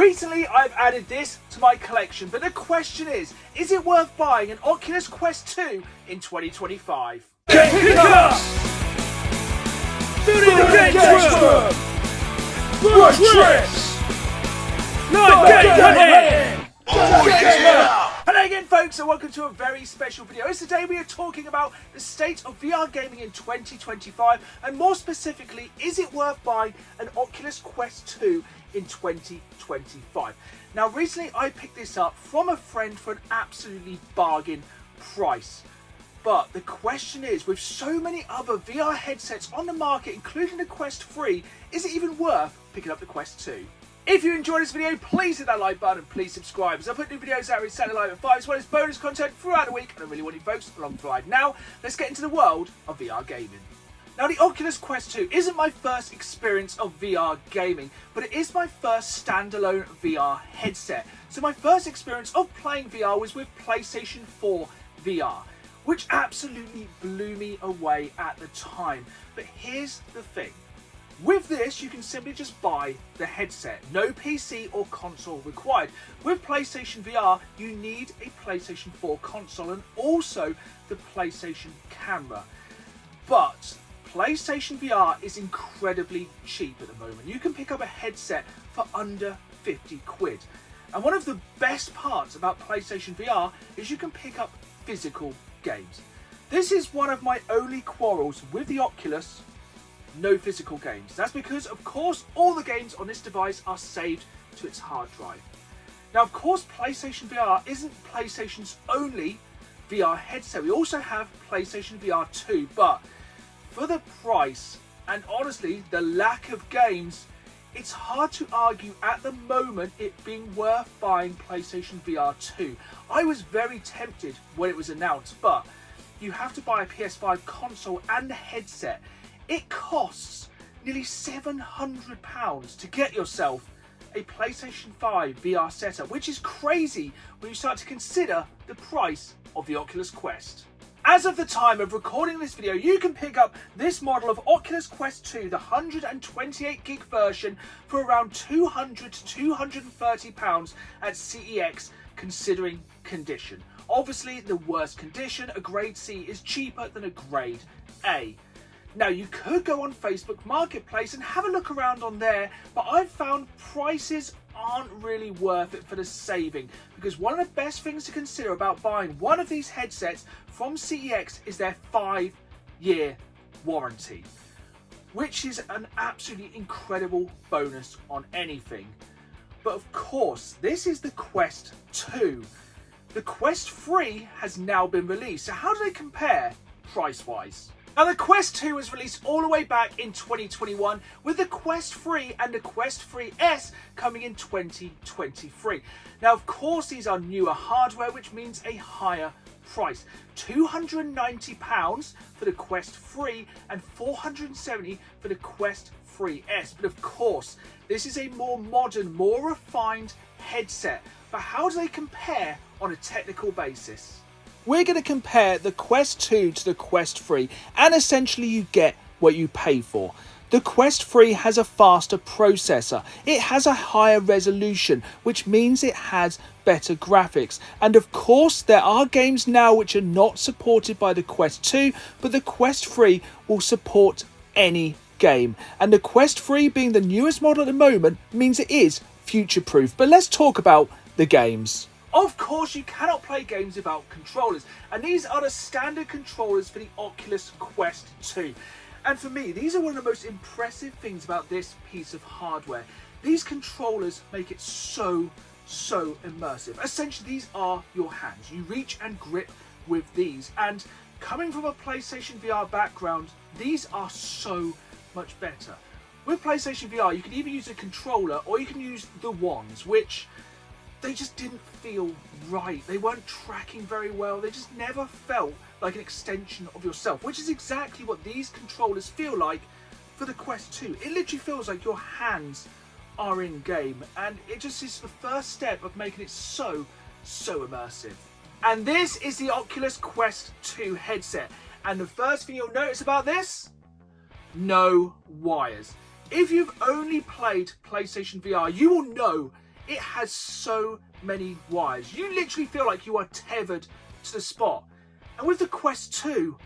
Recently, I've added this to my collection, but the question is it worth buying an Oculus Quest 2 in 2025? Pick up! Building the games room! Road trips! Live game hunting! Hello again folks, and welcome to a very special video. Today we are talking about the state of VR gaming in 2025, and more specifically, is it worth buying an Oculus Quest 2 in 2025? Now recently I picked this up from a friend for an absolutely bargain price. But the question is, with so many other VR headsets on the market, including the Quest 3, is it even worth picking up the Quest 2? If you enjoyed this video, please hit that like button and please subscribe, as I put new videos out every Saturday night at 5, as well as bonus content throughout the week, and I really want you folks along for the ride. Now, let's get into the world of VR gaming. Now, the Oculus Quest 2 isn't my first experience of VR gaming, but it is my first standalone VR headset. So my first experience of playing VR was with PlayStation 4 VR, which absolutely blew me away at the time. But here's the thing. With this, you can simply just buy the headset. No PC or console required. With PlayStation VR, you need a PlayStation 4 console and also the PlayStation camera. But PlayStation VR is incredibly cheap at the moment. You can pick up a headset for under 50 quid. And one of the best parts about PlayStation VR is you can pick up physical games. This is one of my only quarrels with the Oculus. No physical games. That's because, of course, all the games on this device are saved to its hard drive. Now, of course, PlayStation VR isn't PlayStation's only VR headset. We also have PlayStation VR 2, but for the price and honestly the lack of games, it's hard to argue at the moment it being worth buying PlayStation VR 2. I was very tempted when it was announced, but you have to buy a PS5 console and a headset. It costs nearly £700 to get yourself a PlayStation 5 VR setup, which is crazy when you start to consider the price of the Oculus Quest. As of the time of recording this video, you can pick up this model of Oculus Quest 2, the 128GB version, for around £200 to £230 at CEX, considering condition. Obviously, the worst condition, a grade C, is cheaper than a grade A. Now, you could go on Facebook Marketplace and have a look around on there, but I've found prices aren't really worth it for the saving, because one of the best things to consider about buying one of these headsets from CEX is their 5-year warranty, which is an absolutely incredible bonus on anything. But of course, this is the Quest 2. The Quest 3 has now been released, so how do they compare price-wise? Now, the Quest 2 was released all the way back in 2021, with the Quest 3 and the Quest 3S coming in 2023. Now, of course, these are newer hardware, which means a higher price. £290 for the Quest 3 and £470 for the Quest 3S. But of course, this is a more modern, more refined headset. But how do they compare on a technical basis? We're going to compare the Quest 2 to the Quest 3, and essentially you get what you pay for. The Quest 3 has a faster processor, it has a higher resolution, which means it has better graphics. And of course, there are games now which are not supported by the Quest 2, but the Quest 3 will support any game. And the Quest 3 being the newest model at the moment means it is future-proof. But let's talk about the games. Of course, you cannot play games without controllers, and these are the standard controllers for the Oculus Quest 2. And for me, these are one of the most impressive things about this piece of hardware. These controllers make it so immersive. Essentially, these are your hands. You reach and grip with these, and coming from a PlayStation VR background, these are so much better. With PlayStation VR, you can either use a controller or you can use the wands, which they just didn't feel right. They weren't tracking very well. They just never felt like an extension of yourself, which is exactly what these controllers feel like for the Quest 2. It literally feels like your hands are in game, and it just is the first step of making it so immersive. And this is the Oculus Quest 2 headset. And the first thing you'll notice about this, no wires. If you've only played PlayStation VR, you will know it has so many wires. You literally feel like you are tethered to the spot. And with the Quest 2,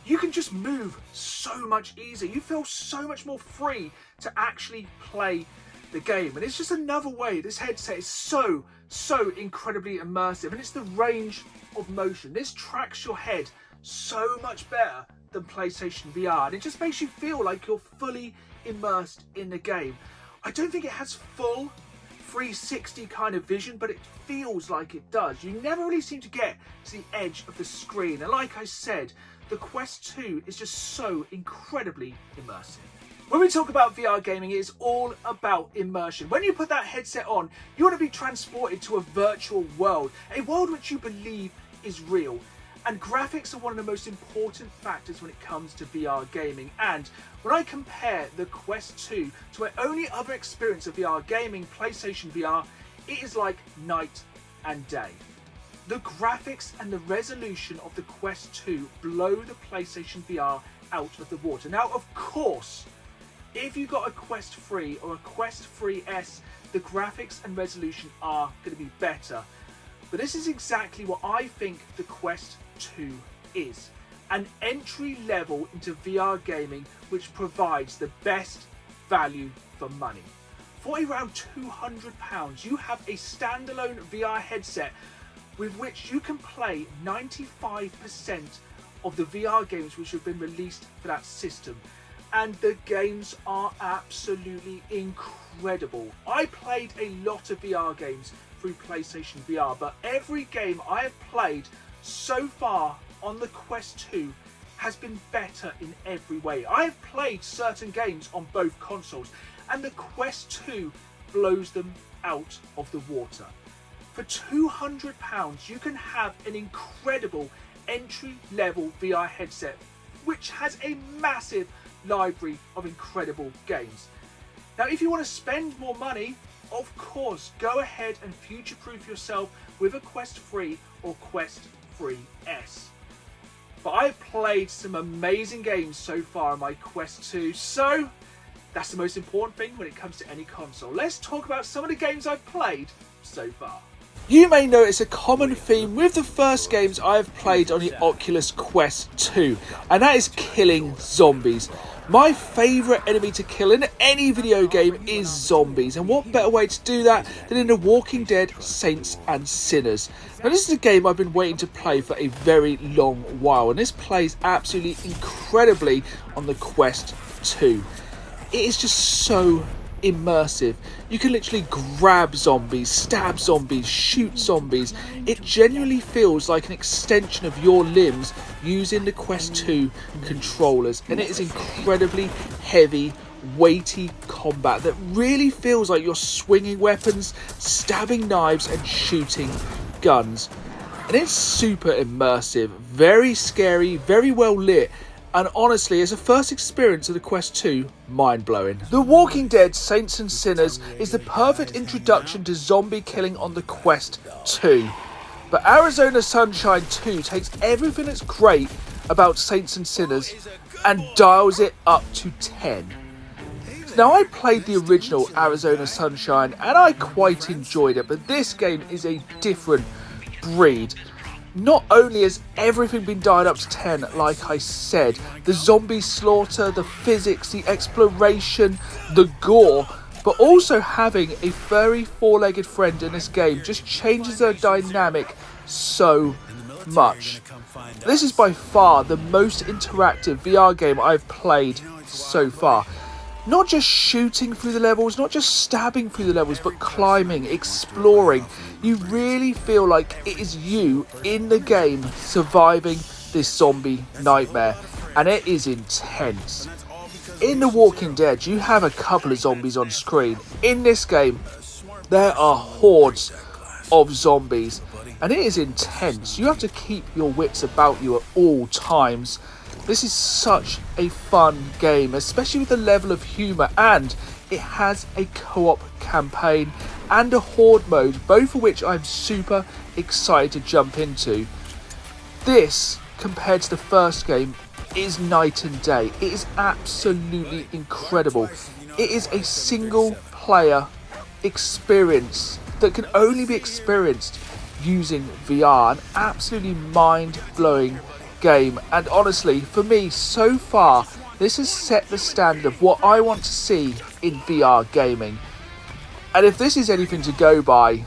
you can just move so much easier. You feel so much more free to actually play the game. And it's just another way. This headset is so incredibly immersive. And it's the range of motion. This tracks your head so much better than PlayStation VR. And it just makes you feel like you're fully immersed in the game. I don't think it has full 360 kind of vision, but it feels like it does. You never really seem to get to the edge of the screen. And like I said, the Quest 2 is just so incredibly immersive. When we talk about VR gaming, it is all about immersion. When you put that headset on, you want to be transported to a virtual world, a world which you believe is real. And graphics are one of the most important factors when it comes to VR gaming. And when I compare the Quest 2 to my only other experience of VR gaming, PlayStation VR, it is like night and day. The graphics and the resolution of the Quest 2 blow the PlayStation VR out of the water. Now, of course, if you got a Quest 3 or a Quest 3S, the graphics and resolution are going to be better. But this is exactly what I think the Quest 2 is. An entry level into VR gaming which provides the best value for money. For around £200, you have a standalone VR headset with which you can play 95% of the VR games which have been released for that system. And the games are absolutely incredible. I played a lot of VR games through PlayStation VR, but every game I have played so far on the Quest 2 has been better in every way. I have played certain games on both consoles, and the Quest 2 blows them out of the water. For £200, you can have an incredible entry-level VR headset, which has a massive library of incredible games. Now, if you want to spend more money, of course, go ahead and future-proof yourself with a Quest 3 or Quest 3S. But I've played some amazing games so far on my Quest 2, so that's the most important thing when it comes to any console. Let's talk about some of the games I've played so far. You may notice a common theme with the first games I've played on the Oculus Quest 2, and that is killing zombies. My favourite enemy to kill in any video game is zombies, and what better way to do that than in The Walking Dead Saints and Sinners. Now, this is a game I've been waiting to play for a very long while, and this plays absolutely incredibly on the Quest 2. It is just so immersive. You can literally grab zombies, stab zombies, shoot zombies. It genuinely feels like an extension of your limbs using the Quest 2 controllers, and it is incredibly heavy, weighty combat that really feels like you're swinging weapons, stabbing knives and shooting guns. And it's super immersive, very scary, very well lit. And honestly, as a first experience of the Quest 2, mind-blowing. The Walking Dead Saints and Sinners is the perfect introduction to zombie killing on the Quest 2. But Arizona Sunshine 2 takes everything that's great about Saints and Sinners and dials it up to 10. Now, I played the original Arizona Sunshine and I quite enjoyed it, but this game is a different breed. Not only has everything been dialed up to 10, like I said, the zombie slaughter, the physics, the exploration, the gore, but also having a furry four-legged friend in this game just changes the dynamic so much. This is by far the most interactive VR game I've played so far. Not just shooting through the levels, not just stabbing through the levels, but climbing, exploring. You really feel like it is you in the game surviving this zombie nightmare, and it is intense. In The Walking Dead, you have a couple of zombies on screen. In this game, there are hordes of zombies, and it is intense. You have to keep your wits about you at all times. This is such a fun game, especially with the level of humour, and it has a co-op campaign and a horde mode, both of which I'm super excited to jump into. This, compared to the first game, is night and day. It is absolutely incredible. It is a single player experience that can only be experienced using VR. An absolutely mind-blowing game, and honestly, for me, so far, this has set the standard of what I want to see in VR gaming. And if this is anything to go by,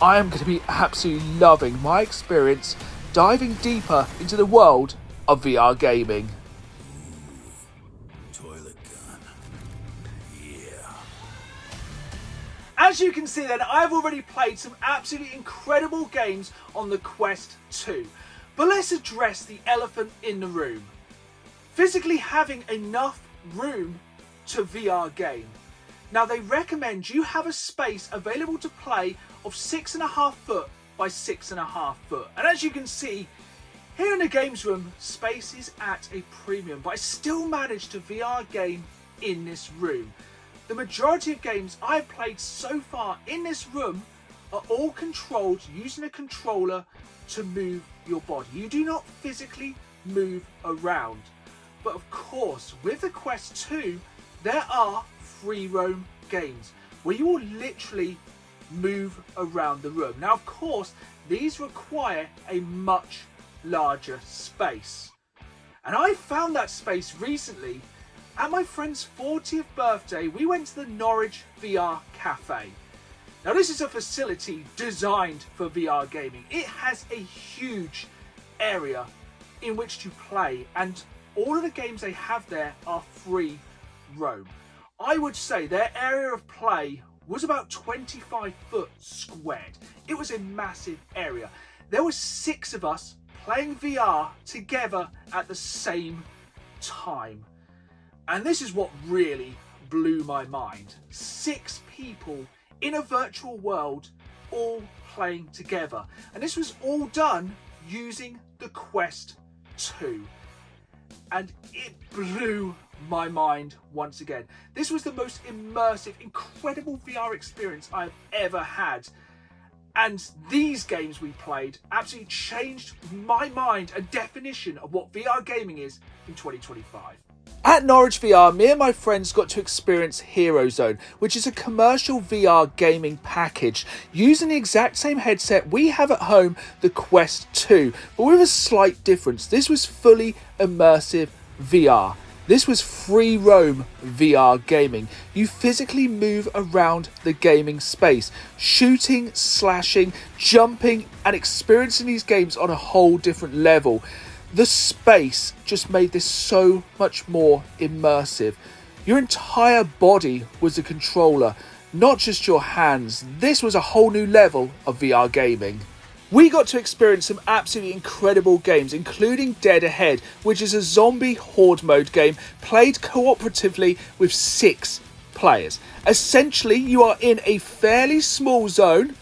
I am going to be absolutely loving my experience diving deeper into the world of VR gaming. Toilet gun. Yeah. As you can see then, I've already played some absolutely incredible games on the Quest 2. But let's address the elephant in the room. Physically having enough room to VR game. Now they recommend you have a space available to play of 6.5 foot by 6.5 foot. And as you can see, here in the games room, space is at a premium, but I still managed to VR game in this room. The majority of games I've played so far in this room are all controlled using a controller to move your body. You do not physically move around. But of course, with the Quest 2, there are free roam games where you will literally move around the room. Now, of course, these require a much larger space. And I found that space recently at my friend's 40th birthday. We went to the Norwich VR cafe. Now, this is a facility designed for VR gaming. It has a huge area in which to play, and all of the games they have there are free roam. I would say their area of play was about 25 foot squared. It was a massive area. There were 6 of us playing VR together at the same time. And this is what really blew my mind. 6 people in a virtual world all playing together. And this was all done using the Quest 2. And it blew my mind once again. This was the most immersive, incredible VR experience I've ever had. And these games we played absolutely changed my mind and definition of what VR gaming is in 2025. At Norwich VR, me and my friends got to experience Hero Zone, which is a commercial VR gaming package using the exact same headset we have at home, the Quest 2, but with a slight difference. This was fully immersive VR. This was free roam VR gaming. You physically move around the gaming space, shooting, slashing, jumping, and experiencing these games on a whole different level. The space just made this so much more immersive. Your entire body was a controller, not just your hands. This was a whole new level of VR gaming. We got to experience some absolutely incredible games, including Dead Ahead, which is a zombie horde mode game played cooperatively with 6 players. Essentially, you are in a fairly small zone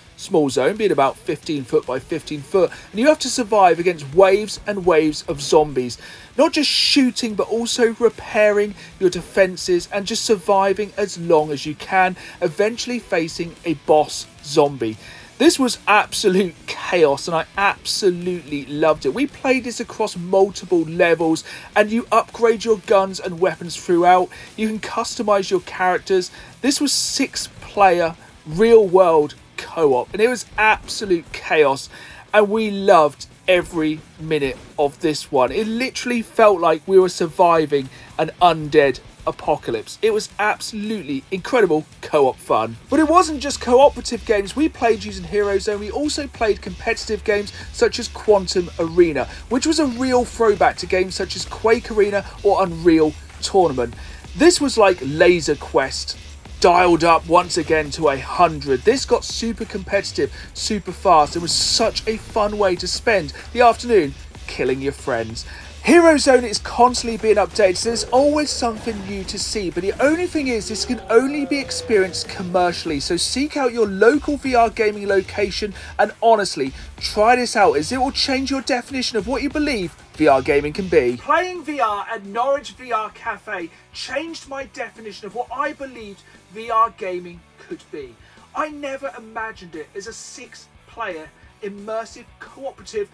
being about 15 foot by 15 foot, and you have to survive against waves and waves of zombies. Not just shooting, but also repairing your defences and just surviving as long as you can, eventually facing a boss zombie. This was absolute chaos and I absolutely loved it. We played this across multiple levels and you upgrade your guns and weapons throughout. You can customise your characters. This was 6-player real world co-op and it was absolute chaos and we loved every minute of this one. It literally felt like we were surviving an undead apocalypse. It was absolutely incredible co-op fun. But it wasn't just cooperative games we played using Hero Zone. We also played competitive games such as Quantum Arena, which was a real throwback to games such as Quake Arena or Unreal Tournament. This was like Laser Quest dialed up once again to 100. This got super competitive, super fast. It was such a fun way to spend the afternoon killing your friends. Hero Zone is constantly being updated, so there's always something new to see, but the only thing is this can only be experienced commercially, so seek out your local VR gaming location and honestly try this out as it will change your definition of what you believe VR gaming can be. Playing VR at Norwich VR Cafe changed my definition of what I believed VR gaming could be. I never imagined it as a 6-player immersive cooperative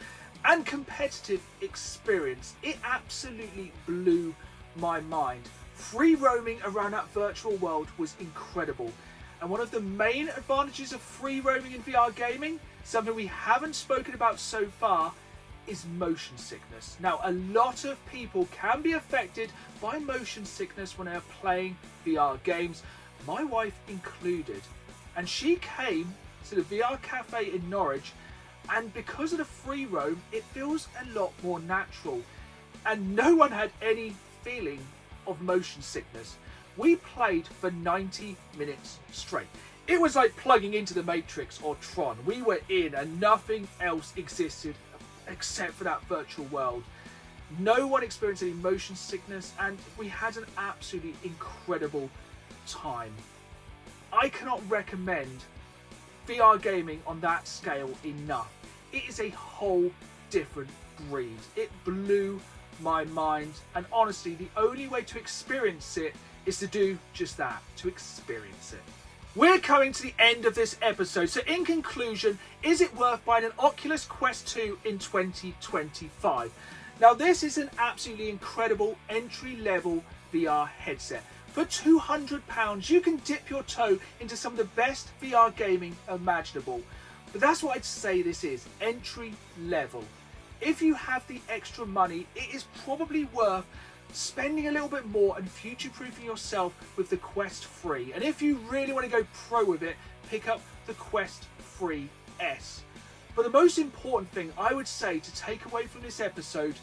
and competitive experience. It absolutely blew my mind. Free roaming around that virtual world was incredible. And one of the main advantages of free roaming in VR gaming, something we haven't spoken about so far, is motion sickness. Now, a lot of people can be affected by motion sickness when they are playing VR games, my wife included. And she came to the VR cafe in Norwich, and because of the free roam, it feels a lot more natural. And no one had any feeling of motion sickness. We played for 90 minutes straight. It was like plugging into the Matrix or Tron. We were in and nothing else existed except for that virtual world. No one experienced any motion sickness, and we had an absolutely incredible time. I cannot recommend VR gaming on that scale enough. It is a whole different breed. It blew my mind, and honestly, the only way to experience it is to do just that, to experience it. We're coming to the end of this episode, so in conclusion, is it worth buying an Oculus Quest 2 in 2025? Now, this is an absolutely incredible entry-level VR headset. For £200, you can dip your toe into some of the best VR gaming imaginable. But that's what I'd say this is, entry-level. If you have the extra money, it is probably worth spending a little bit more and future-proofing yourself with the Quest 3. And if you really want to go pro with it, pick up the Quest 3S. But the most important thing I would say to take away from this episode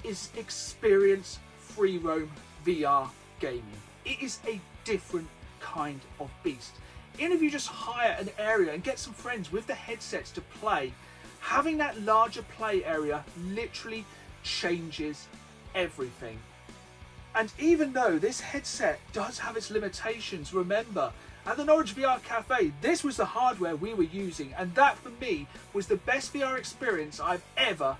is experience free roam VR gaming. It is a different kind of beast. Even if you just hire an area and get some friends with the headsets to play, having that larger play area literally changes everything. And even though this headset does have its limitations, remember, at the Norwich VR Cafe, this was the hardware we were using, and that for me was the best VR experience I've ever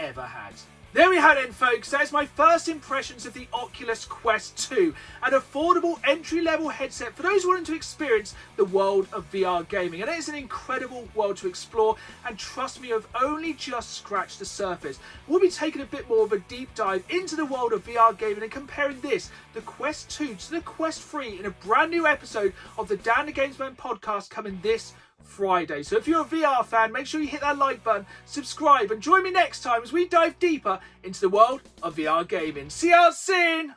had. There we have it, folks. That is my first impressions of the Oculus Quest 2, an affordable entry-level headset for those wanting to experience the world of VR gaming. And it is an incredible world to explore, and trust me, I've only just scratched the surface. We'll be taking a bit more of a deep dive into the world of VR gaming and comparing this, the Quest 2, to the Quest 3 in a brand new episode of the Dan the Gamesman podcast coming this Friday. So if you're a VR fan, make sure you hit that like button, subscribe, and join me next time as we dive deeper into the world of VR gaming. See you soon!